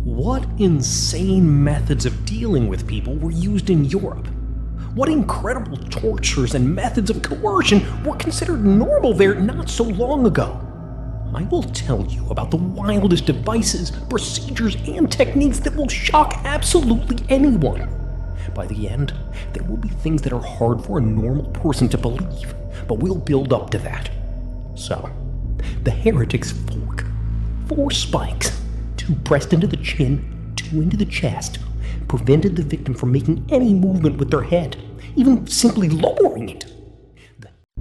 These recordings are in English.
What insane methods of dealing with people were used in Europe? What incredible tortures and methods of coercion were considered normal there not so long ago? I will tell you about the wildest devices, procedures, and techniques that will shock absolutely anyone. By the end, there will be things that are hard for a normal person to believe, but we'll build up to that. So, the heretic's fork. 4 spikes, 2 pressed into the chin, 2 into the chest, prevented the victim from making any movement with their head, even simply lowering it.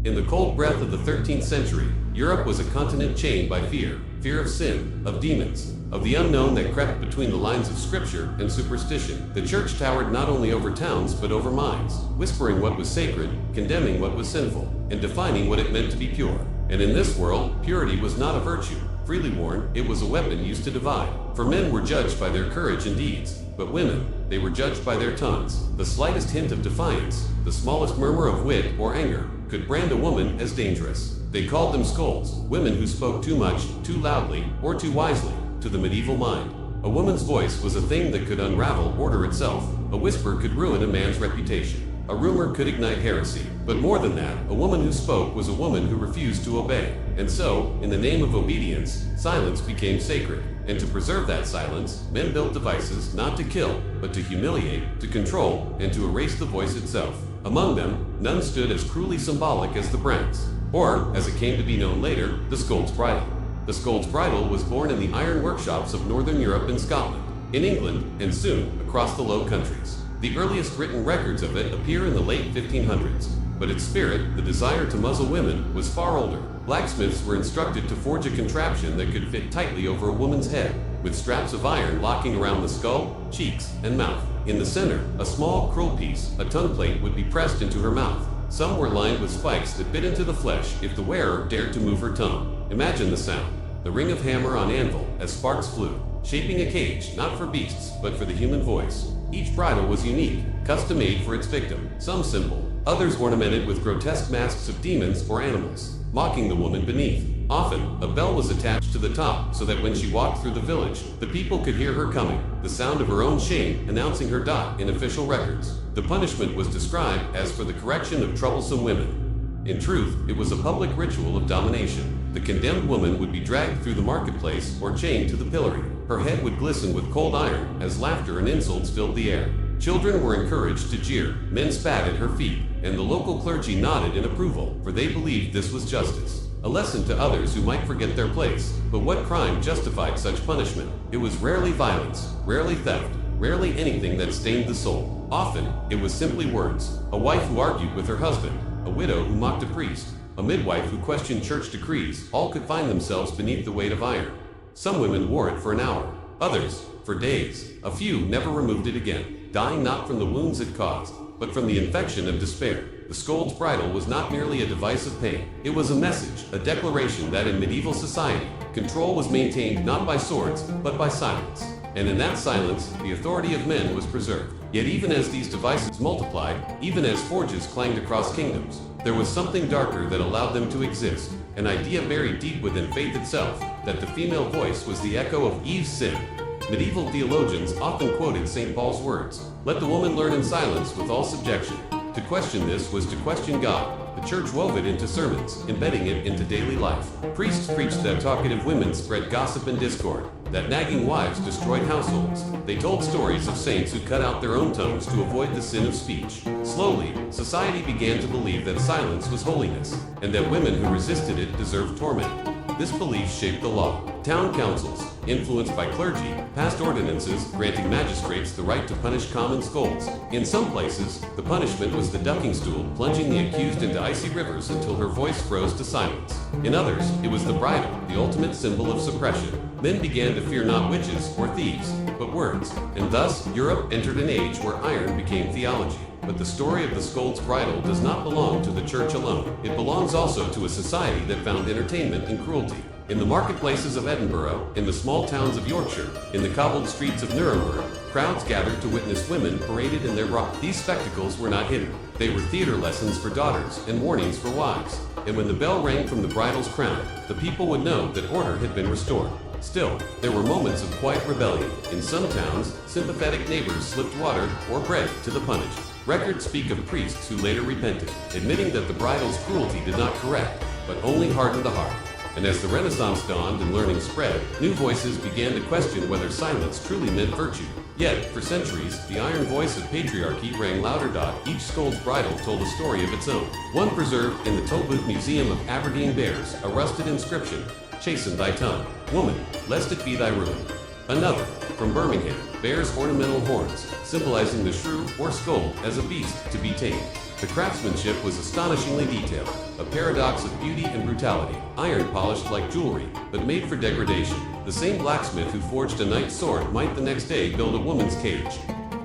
In the cold breath of the 13th century, Europe was a continent chained by fear of sin, of demons, of the unknown that crept between the lines of scripture and superstition. The church towered not only over towns but over minds, whispering what was sacred, condemning what was sinful, and defining what it meant to be pure. And in this world, purity was not a virtue. Freely worn, it was a weapon used to divide. For men were judged by their courage and deeds, but women, they were judged by their tongues. The slightest hint of defiance, the smallest murmur of wit or anger, could brand a woman as dangerous. They called them scolds, women who spoke too much, too loudly, or too wisely, to the medieval mind. A woman's voice was a thing that could unravel order itself. A whisper could ruin a man's reputation. A rumor could ignite heresy. But more than that, a woman who spoke was a woman who refused to obey. And so, in the name of obedience, silence became sacred. And to preserve that silence, men built devices not to kill, but to humiliate, to control, and to erase the voice itself. Among them, none stood as cruelly symbolic as the brands, or, as it came to be known later, the Scold's Bridle. The Scold's Bridle was born in the iron workshops of Northern Europe and Scotland, in England, and soon across the Low Countries. The earliest written records of it appear in the late 1500s, but its spirit, the desire to muzzle women, was far older. Blacksmiths were instructed to forge a contraption that could fit tightly over a woman's head, with straps of iron locking around the skull, cheeks, and mouth. In the center, a small cruel piece, a tongue plate, would be pressed into her mouth. Some were lined with spikes that bit into the flesh if the wearer dared to move her tongue. Imagine the sound. The ring of hammer on anvil as sparks flew, shaping a cage not for beasts but for the human voice. Each bridle was unique, custom-made for its victim, some simple, others ornamented with grotesque masks of demons or animals, mocking the woman beneath. Often, a bell was attached to the top so that when she walked through the village, the people could hear her coming, the sound of her own shame announcing her dot in official records. The punishment was described as for the correction of troublesome women. In truth, it was a public ritual of domination. The condemned woman would be dragged through the marketplace or chained to the pillory. Her head would glisten with cold iron as laughter and insults filled the air. Children were encouraged to jeer, men spat at her feet, and the local clergy nodded in approval, for they believed this was justice. A lesson to others who might forget their place. But what crime justified such punishment? It was rarely violence, rarely theft, rarely anything that stained the soul. Often, it was simply words. A wife who argued with her husband, a widow who mocked a priest, a midwife who questioned church decrees, all could find themselves beneath the weight of iron. Some women wore it for an hour, others for days. A few never removed it again, dying not from the wounds it caused, but from the infection of despair. The Scold's Bridle was not merely a device of pain. It was a message, a declaration that in medieval society, control was maintained not by swords, but by silence. And in that silence, the authority of men was preserved. Yet even as these devices multiplied, even as forges clanged across kingdoms, there was something darker that allowed them to exist. An idea buried deep within faith itself, that the female voice was the echo of Eve's sin. Medieval theologians often quoted St. Paul's words, "Let the woman learn in silence with all subjection." To question this was to question God. The church wove it into sermons, embedding it into daily life. Priests preached that talkative women spread gossip and discord, that nagging wives destroyed households. They told stories of saints who cut out their own tongues to avoid the sin of speech. Slowly, society began to believe that silence was holiness, and that women who resisted it deserved torment. This belief shaped the law. Town councils, influenced by clergy, passed ordinances granting magistrates the right to punish common scolds. In some places, the punishment was the ducking stool, plunging the accused into icy rivers until her voice froze to silence. In others, it was the bridle, the ultimate symbol of suppression. Men began to fear not witches or thieves, but words. And thus, Europe entered an age where iron became theology. But the story of the Scold's Bridle does not belong to the church alone. It belongs also to a society that found entertainment in cruelty. In the marketplaces of Edinburgh, in the small towns of Yorkshire, in the cobbled streets of Nuremberg, crowds gathered to witness women paraded in their rock. These spectacles were not hidden. They were theater lessons for daughters and warnings for wives. And when the bell rang from the bridal's crown, the people would know that order had been restored. Still, there were moments of quiet rebellion. In some towns, sympathetic neighbors slipped water or bread to the punished. Records speak of priests who later repented, admitting that the bridal's cruelty did not correct, but only hardened the heart. And as the Renaissance dawned and learning spread, new voices began to question whether silence truly meant virtue. Yet, for centuries, the iron voice of patriarchy rang louder. Each scold's bridal told a story of its own. One preserved in the Tolbooth Museum of Aberdeen bears a rusted inscription, "Chasten thy tongue, woman, lest it be thy ruin." Another, from Birmingham, bears ornamental horns, symbolizing the shrew or scold as a beast to be tamed. The craftsmanship was astonishingly detailed, a paradox of beauty and brutality, iron polished like jewelry, but made for degradation. The same blacksmith who forged a knight's sword might the next day build a woman's cage.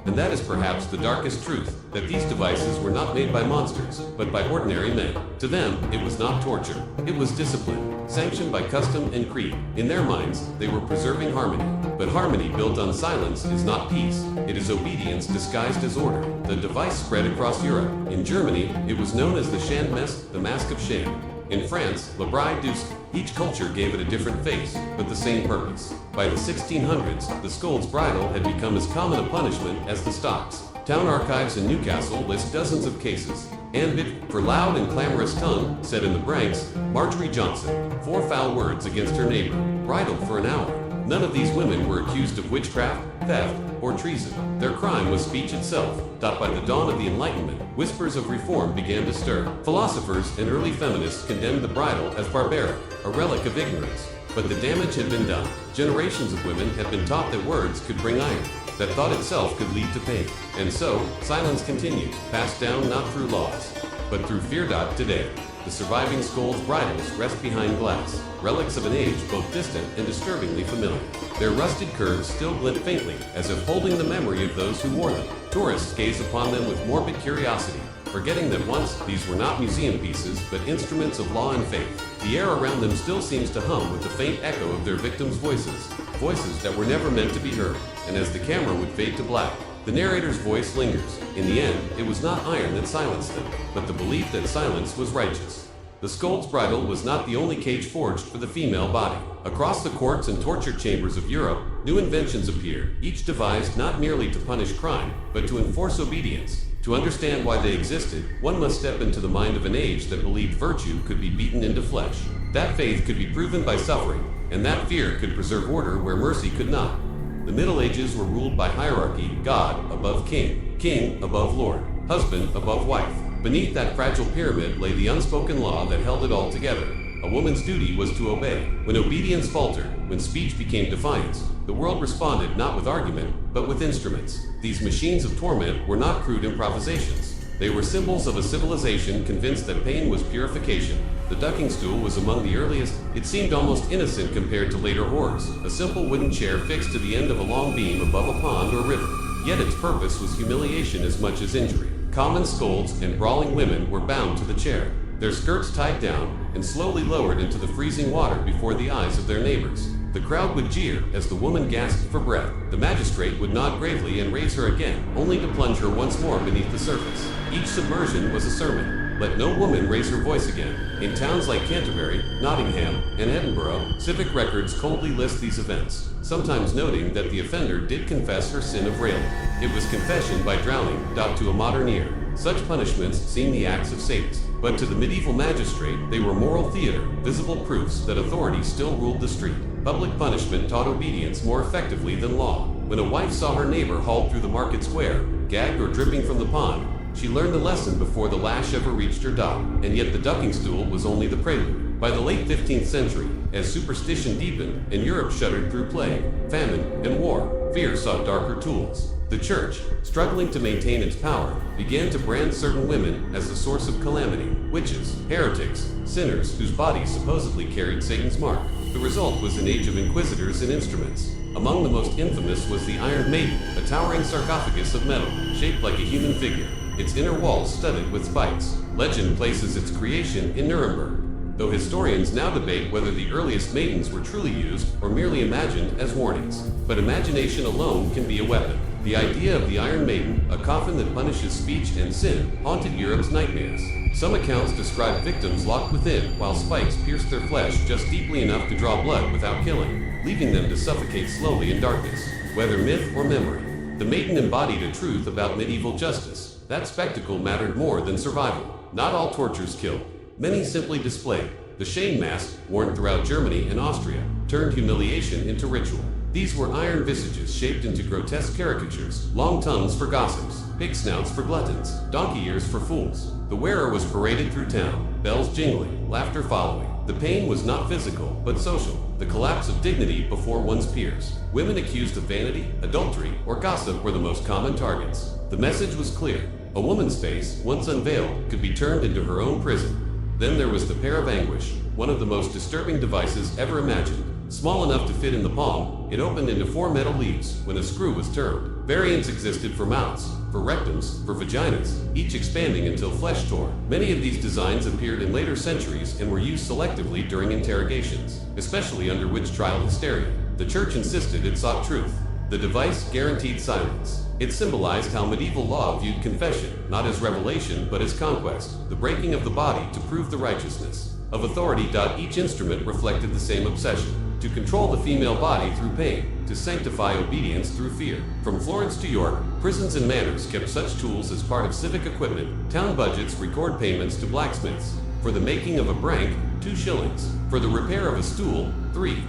And that is perhaps the darkest truth, that these devices were not made by monsters, but by ordinary men. To them, it was not torture. It was discipline, sanctioned by custom and creed. In their minds, they were preserving harmony. But harmony built on silence is not peace. It is obedience disguised as order. The device spread across Europe. In Germany, it was known as the Schandmesser, the Mask of Shame. In France, Le Bras du Sceau. Each culture gave it a different face, but the same purpose. By the 1600s, the scold's bridle had become as common a punishment as the stocks. Town archives in Newcastle list dozens of cases. Anne Bit, for loud and clamorous tongue, said in the Branks, Marjorie Johnson, 4 foul words against her neighbor, bridled for an hour. None of these women were accused of witchcraft, theft, or treason. Their crime was speech itself. By the dawn of the Enlightenment, whispers of reform began to stir. Philosophers and early feminists condemned the bridle as barbaric, a relic of ignorance. But the damage had been done. Generations of women had been taught that words could bring iron, that thought itself could lead to pain. And so, silence continued, passed down not through laws, but through fear. Today, the surviving scold's bridles rest behind glass, relics of an age both distant and disturbingly familiar. Their rusted curves still glint faintly, as if holding the memory of those who wore them. Tourists gaze upon them with morbid curiosity, forgetting that once these were not museum pieces, but instruments of law and faith. The air around them still seems to hum with the faint echo of their victims' voices, voices that were never meant to be heard. And as the camera would fade to black, the narrator's voice lingers. In the end, it was not iron that silenced them, but the belief that silence was righteous. The scold's bridle was not the only cage forged for the female body. Across the courts and torture chambers of Europe, new inventions appeared, each devised not merely to punish crime, but to enforce obedience. To understand why they existed, one must step into the mind of an age that believed virtue could be beaten into flesh, that faith could be proven by suffering, and that fear could preserve order where mercy could not. The Middle Ages were ruled by hierarchy, God above king, king above lord, husband above wife. Beneath that fragile pyramid lay the unspoken law that held it all together. A woman's duty was to obey. When obedience faltered, when speech became defiance, the world responded not with argument, but with instruments. These machines of torment were not crude improvisations. They were symbols of a civilization convinced that pain was purification. The ducking stool was among the earliest. It seemed almost innocent compared to later horrors, a simple wooden chair fixed to the end of a long beam above a pond or river. Yet its purpose was humiliation as much as injury. Common scolds and brawling women were bound to the chair, their skirts tied down and slowly lowered into the freezing water before the eyes of their neighbors. The crowd would jeer as the woman gasped for breath. The magistrate would nod gravely and raise her again, only to plunge her once more beneath the surface. Each submersion was a sermon. Let no woman raise her voice again. In towns like Canterbury, Nottingham, and Edinburgh, civic records coldly list these events, sometimes noting that the offender did confess her sin of railing. It was confession by drowning. To a modern ear, such punishments seem the acts of Satan, but to the medieval magistrate, they were moral theater, visible proofs that authority still ruled the street. Public punishment taught obedience more effectively than law. When a wife saw her neighbor hauled through the market square, gagged or dripping from the pond, she learned the lesson before the lash ever reached her dock. And yet the ducking stool was only the prelude. By the late 15th century, as superstition deepened and Europe shuddered through plague, famine, and war, fear sought darker tools. The church, struggling to maintain its power, began to brand certain women as the source of calamity, witches, heretics, sinners whose bodies supposedly carried Satan's mark. The result was an age of inquisitors and instruments. Among the most infamous was the Iron Maiden, a towering sarcophagus of metal, shaped like a human figure, its inner walls studded with spikes. Legend places its creation in Nuremberg. though historians now debate whether the earliest maidens were truly used or merely imagined as warnings. But imagination alone can be a weapon. The idea of the Iron Maiden, a coffin that punishes speech and sin, haunted Europe's nightmares. Some accounts describe victims locked within, while spikes pierced their flesh just deeply enough to draw blood without killing, leaving them to suffocate slowly in darkness. Whether myth or memory, the Maiden embodied a truth about medieval justice. That spectacle mattered more than survival. Not all tortures killed. Many simply displayed. The shame mask, worn throughout Germany and Austria, turned humiliation into ritual. These were iron visages shaped into grotesque caricatures, long tongues for gossips, pig snouts for gluttons, donkey ears for fools. The wearer was paraded through town, bells jingling, laughter following. The pain was not physical, but social, the collapse of dignity before one's peers. Women accused of vanity, adultery, or gossip were the most common targets. The message was clear. A woman's face, once unveiled, could be turned into her own prison. Then there was the pear of anguish, one of the most disturbing devices ever imagined. Small enough to fit in the palm, it opened into 4 metal leaves when a screw was turned. Variants existed for mouths, for rectums, for vaginas, each expanding until flesh tore. Many of these designs appeared in later centuries and were used selectively during interrogations, especially under witch trial hysteria. The church insisted it sought truth. The device guaranteed silence. It symbolized how medieval law viewed confession, not as revelation but as conquest, the breaking of the body to prove the righteousness of authority. Each instrument reflected the same obsession: to control the female body through pain, to sanctify obedience through fear. From Florence to York, prisons and manors kept such tools as part of civic equipment. Town budgets record payments to blacksmiths. For the making of a brank, 2 shillings. For the repair of a stool, 3.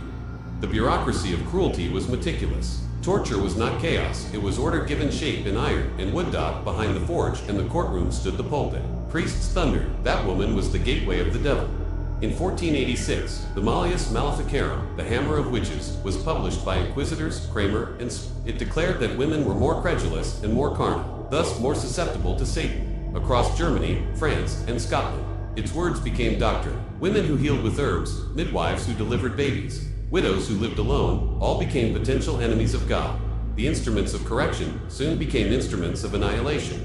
The bureaucracy of cruelty was meticulous. Torture was not chaos, it was order given shape in iron and wood. Behind the forge and the courtroom stood the pulpit. Priests thundered. That woman was the gateway of the devil. In 1486, the Malleus Maleficarum, the Hammer of Witches, was published by Inquisitors Kramer and It declared that women were more credulous and more carnal, thus more susceptible to Satan. Across Germany, France, and Scotland, its words became doctrine. Women who healed with herbs, midwives who delivered babies, widows who lived alone, all became potential enemies of God. The instruments of correction soon became instruments of annihilation.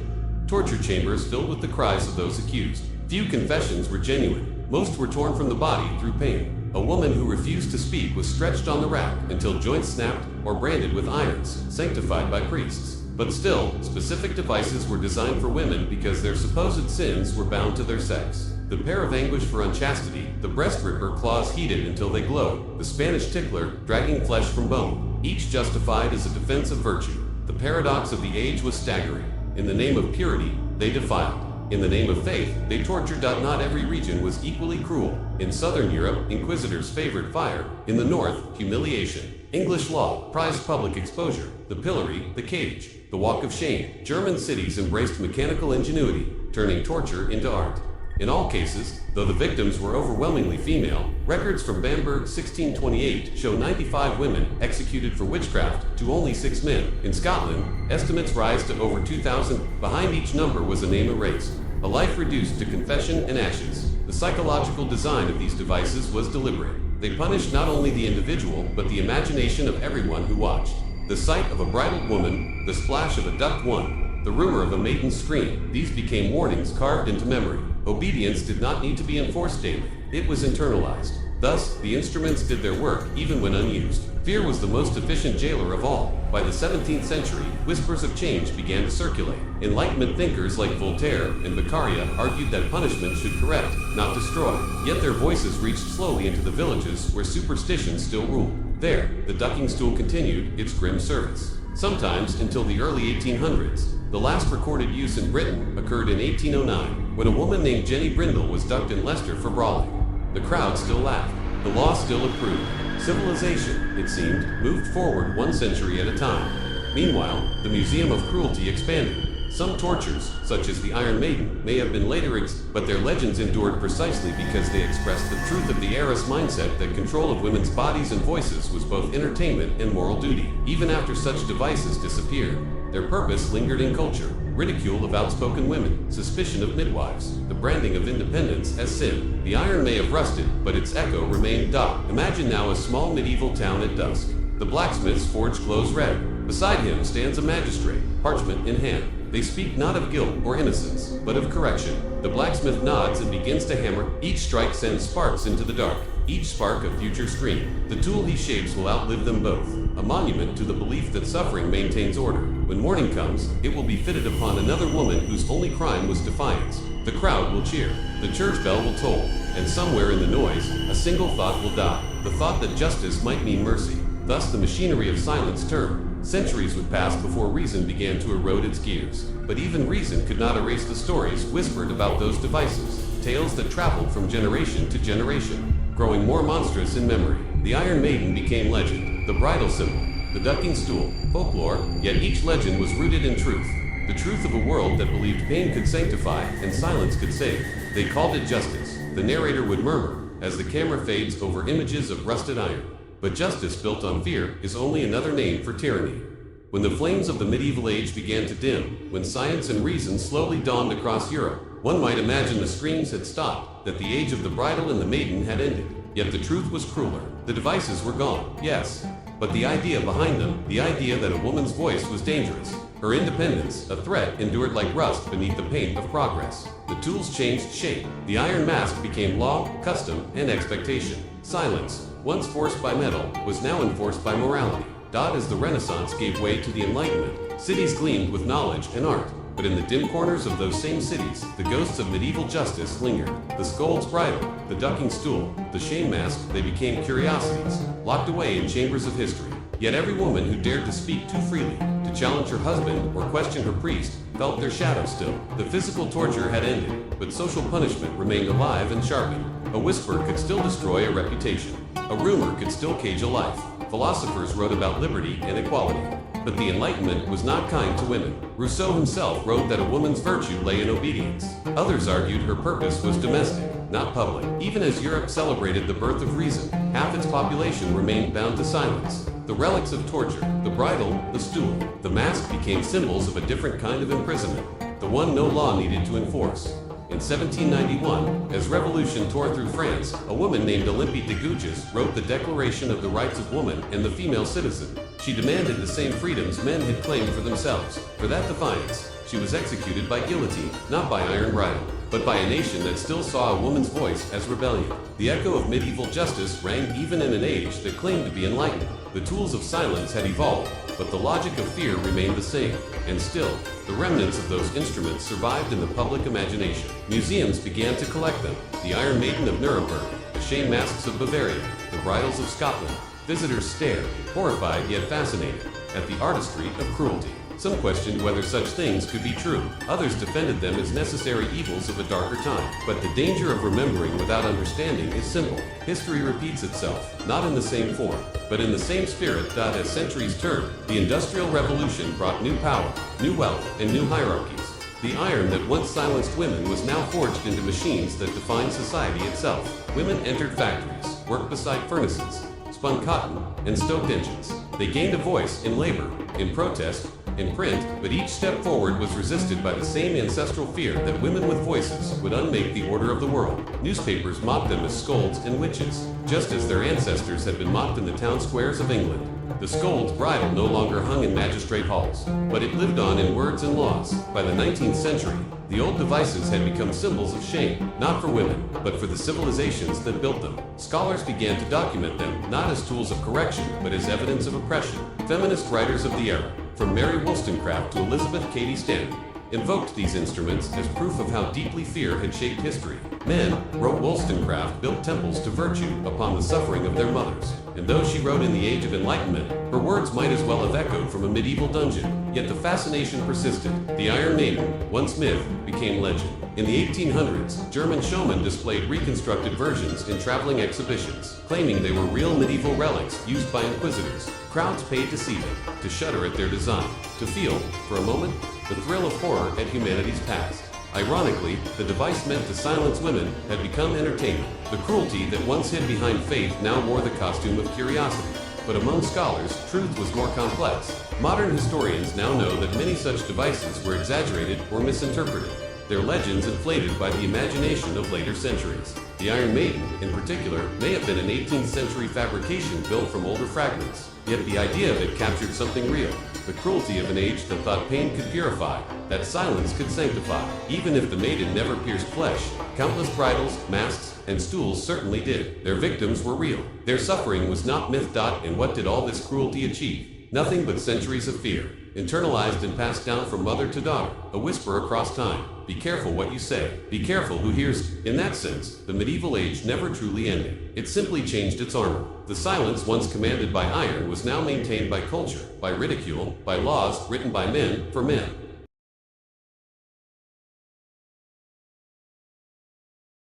Torture chambers filled with the cries of those accused. Few confessions were genuine. Most were torn from the body through pain. A woman who refused to speak was stretched on the rack until joints snapped or branded with irons, sanctified by priests. But still, specific devices were designed for women because their supposed sins were bound to their sex. The pear of anguish for unchastity, the breast ripper claws heated until they glowed, the Spanish tickler dragging flesh from bone, each justified as a defense of virtue. The paradox of the age was staggering. In the name of purity, they defiled. In the name of faith, they tortured. Not every region was equally cruel. In southern Europe, inquisitors favored fire. In the north, humiliation. English law prized public exposure. The pillory, the cage, the walk of shame. German cities embraced mechanical ingenuity, turning torture into art. In all cases, though the victims were overwhelmingly female, records from Bamberg 1628 show 95 women executed for witchcraft to only 6 men. In Scotland, estimates rise to over 2,000. Behind each number was a name erased, a life reduced to confession and ashes. The psychological design of these devices was deliberate. They punished not only the individual, but the imagination of everyone who watched. The sight of a bridled woman, the splash of a ducked one, the rumor of a maiden's scream, these became warnings carved into memory. Obedience did not need to be enforced daily. It was internalized. Thus, the instruments did their work even when unused. Fear was the most efficient jailer of all. By the 17th century, whispers of change began to circulate. Enlightenment thinkers like Voltaire and Beccaria argued that punishment should correct, not destroy. Yet their voices reached slowly into the villages where superstition still ruled. There, the ducking stool continued its grim service. Sometimes until the early 1800s. The last recorded use in Britain occurred in 1809, when a woman named Jenny Brindle was ducked in Leicester for brawling. The crowd still laughed. The law still approved. Civilization, it seemed, moved forward 1 century at a time. Meanwhile, the Museum of Cruelty expanded. Some tortures, such as the Iron Maiden, may have been later but their legends endured precisely because they expressed the truth of the era's mindset that control of women's bodies and voices was both entertainment and moral duty. Even after such devices disappeared, their purpose lingered in culture. Ridicule of outspoken women, suspicion of midwives, the branding of independence as sin. The iron may have rusted, but its echo remained. Imagine now a small medieval town at dusk. The blacksmith's forge glows red. Beside him stands a magistrate, parchment in hand. They speak not of guilt or innocence, but of correction. The blacksmith nods and begins to hammer. Each strike sends sparks into the dark, each spark a future stream. The tool he shapes will outlive them both, a monument to the belief that suffering maintains order. When morning comes, it will be fitted upon another woman whose only crime was defiance. The crowd will cheer, the church bell will toll, and somewhere in the noise, a single thought will die, the thought that justice might mean mercy. Thus the machinery of silence turned. Centuries would pass before reason began to erode its gears. But even reason could not erase the stories whispered about those devices, tales that traveled from generation to generation, growing more monstrous in memory. The Iron Maiden became legend, the bridal symbol, the ducking stool, folklore, yet each legend was rooted in truth. The truth of a world that believed pain could sanctify and silence could save. They called it justice. The narrator would murmur as the camera fades over images of rusted iron. But justice built on fear is only another name for tyranny. When the flames of the medieval age began to dim, when science and reason slowly dawned across Europe, one might imagine the screams had stopped, that the age of the bridal and the maiden had ended. Yet the truth was crueler. The devices were gone, yes, but the idea behind them, the idea that a woman's voice was dangerous, her independence, a threat, endured like rust beneath the paint of progress. The tools changed shape. The iron mask became law, custom, and expectation. Silence, once forced by metal, was now enforced by morality. As the Renaissance gave way to the Enlightenment, cities gleamed with knowledge and art. But in the dim corners of those same cities, the ghosts of medieval justice lingered. The scold's bridle, the ducking stool, the shame mask, they became curiosities, locked away in chambers of history. Yet every woman who dared to speak too freely, to challenge her husband or question her priest, felt their shadow still. The physical torture had ended, but social punishment remained alive and sharpened. A whisper could still destroy a reputation. A rumor could still cage a life. Philosophers wrote about liberty and equality. But the Enlightenment was not kind to women. Rousseau himself wrote that a woman's virtue lay in obedience. Others argued her purpose was domestic, not public. Even as Europe celebrated the birth of reason, half its population remained bound to silence. The relics of torture, the bridle, the stool, the mask became symbols of a different kind of imprisonment, the one no law needed to enforce. In 1791, as revolution tore through France, a woman named Olympe de Gouges wrote the Declaration of the Rights of Woman and the Female Citizen. She demanded the same freedoms men had claimed for themselves. For that defiance, she was executed by guillotine, not by iron bridle, but by a nation that still saw a woman's voice as rebellion. The echo of medieval justice rang even in an age that claimed to be enlightened. The tools of silence had evolved, but the logic of fear remained the same. And still, the remnants of those instruments survived in the public imagination. Museums began to collect them. The Iron Maiden of Nuremberg, the shame masks of Bavaria, the bridles of Scotland. Visitors stared, horrified yet fascinated, at the artistry of cruelty. Some questioned whether such things could be true. Others defended them as necessary evils of a darker time. But the danger of remembering without understanding is simple. History repeats itself, not in the same form, but in the same spirit. As centuries turned, the Industrial Revolution brought new power, new wealth, and new hierarchies. The iron that once silenced women was now forged into machines that defined society itself. Women entered factories, worked beside furnaces, spun cotton, and stoked engines. They gained a voice in labor, in protest, in print, but each step forward was resisted by the same ancestral fear that women with voices would unmake the order of the world. Newspapers mocked them as scolds and witches, just as their ancestors had been mocked in the town squares of England. The scold's bridle no longer hung in magistrate halls, but it lived on in words and laws. By the 19th century, the old devices had become symbols of shame, not for women, but for the civilizations that built them. Scholars began to document them, not as tools of correction, but as evidence of oppression. Feminist writers of the era, from Mary Wollstonecraft to Elizabeth Cady Stanton, invoked these instruments as proof of how deeply fear had shaped history. Men, wrote Wollstonecraft, built temples to virtue upon the suffering of their mothers. And though she wrote in the Age of Enlightenment, her words might as well have echoed from a medieval dungeon. Yet the fascination persisted. The Iron Maiden, once myth, became legend. In the 1800s, German showmen displayed reconstructed versions in traveling exhibitions, claiming they were real medieval relics used by inquisitors. Crowds paid to see them, to shudder at their design, to feel, for a moment, the thrill of horror at humanity's past. Ironically, the device meant to silence women had become entertainment. The cruelty that once hid behind faith now wore the costume of curiosity. But among scholars, truth was more complex. Modern historians now know that many such devices were exaggerated or misinterpreted. their legends inflated by the imagination of later centuries. The Iron Maiden, in particular, may have been an 18th century fabrication built from older fragments, yet the idea of it captured something real. The cruelty of an age that thought pain could purify, that silence could sanctify. Even if the maiden never pierced flesh, countless bridals, masks, and stools certainly did. Their victims were real. Their suffering was not myth. And what did all this cruelty achieve? Nothing but centuries of fear, internalized and passed down from mother to daughter, a whisper across time. Be careful what you say. Be careful who hears. In that sense, the medieval age never truly ended. It simply changed its armor. The silence once commanded by iron was now maintained by culture, by ridicule, by laws written by men for men.